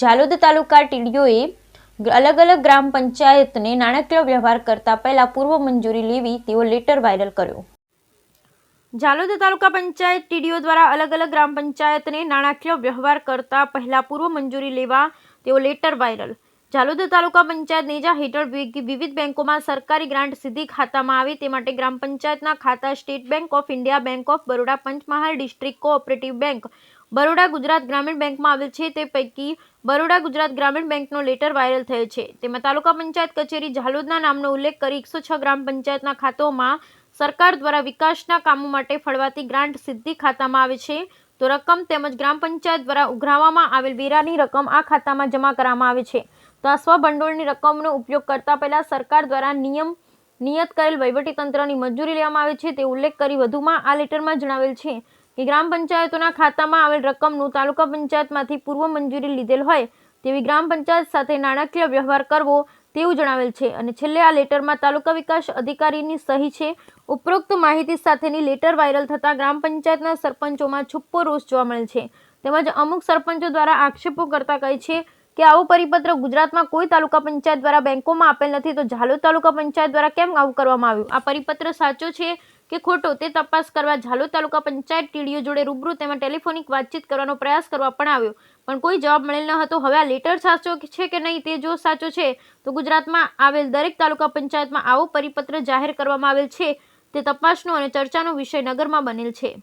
ઝાલોદ તાલુકા ટીડીઓએ અલગ અલગ ગ્રામ પંચાયતને નાણાકીય વ્યવહાર કરતા પહેલા પૂર્વ મંજૂરી લેવી તેવો લેટર વાયરલ કર્યો। ઝાલોદ તાલુકા પંચાયત ટીડીઓ દ્વારા અલગ અલગ ગ્રામ પંચાયતને નાણાકીય વ્યવહાર કરતા પહેલા પૂર્વ મંજૂરી લેવા તેવો લેટર વાયરલ। ઝાલોદ તાલુકા પંચાયત નેજા હેઠળ વિવિધ બેંકોમાં સરકારી ગ્રાન્ટ સીધી ખાતામાં આવે તે માટે ગ્રામ પંચાયતના ખાતા state bank of India, bank of Baroda, Panchmahal district cooperative bank, Baroda Gujarat ગ્રામીણ બેંકમાં આવેલ છે। તે પૈકી બરોડા ગુજરાત ગ્રામીણ બેંકનો લેટર વાયરલ થયો છે। તેમાં તાલુકા પંચાયત કચેરી ઝાલોદના નામનો ઉલ્લેખ કરી 106 ગ્રામ પંચાયતના ખાતાઓમાં સરકાર દ્વારા વિકાસના કામો માટે ફળવાતી ગ્રાન્ટ સીધી ખાતામાં આવે છે તો રકમ તેમજ ગ્રામ પંચાયત દ્વારા ઉઘરાવવામાં આવેલ વેરાની રકમ આ ખાતામાં જમા કરવામાં આવે છે। તો આ સ્વભંડોળની રકમનો ઉપયોગ કરતા પહેલા સરકાર દ્વારા નિયત કરેલ વહીવટીતંત્રની મંજૂરી લેવામાં આવે છે તે ઉલ્લેખ કરી વધુમાં આ લેટરમાં જણાવેલ છે કે ગ્રામ પંચાયતોના ખાતામાં આવેલ રકમનું તાલુકા પંચાયતમાંથી પૂર્વ મંજૂરી લીધેલ હોય તેવી ગ્રામ પંચાયત સાથે નાણાકીય વ્યવહાર કરવો તેવું જણાવેલ છે। અને છેલ્લે આ લેટરમાં તાલુકા વિકાસ અધિકારીની સહી છે। ઉપરોક્ત માહિતી સાથેની લેટર વાયરલ થતાં ગ્રામ પંચાયતના સરપંચોમાં છુપ્પો રોષ જોવા મળેલ છે। તેમજ અમુક સરપંચો દ્વારા આક્ષેપો કરતા કહે છે કે આવો પરિપત્ર ગુજરાતમાં કોઈ તાલુકા પંચાયત દ્વારા બેંકોમાં આપેલ નથી તો ઝાલોદ તાલુકા પંચાયત દ્વારા કેમ આવું કરવામાં આવ્યું? આ પરિપત્ર સાચો છે કે ખોટો તે તપાસ કરવા ઝાલોદ તાલુકા પંચાયત ટીડીઓ જોડે રૂબરૂ તેમાં ટેલિફોનિક વાતચીત કરવાનો પ્રયાસ કરવા પણ આવ્યો પણ કોઈ જવાબ મળેલ ન હતો। હવે આ લેટર સાચો છે કે નહીં તે જો સાચો છે તો ગુજરાતમાં આવેલ દરેક તાલુકા પંચાયતમાં આવો પરિપત્ર જાહેર કરવામાં આવેલ છે તે તપાસનો અને ચર્ચાનો વિષય નગરમાં બનેલ છે।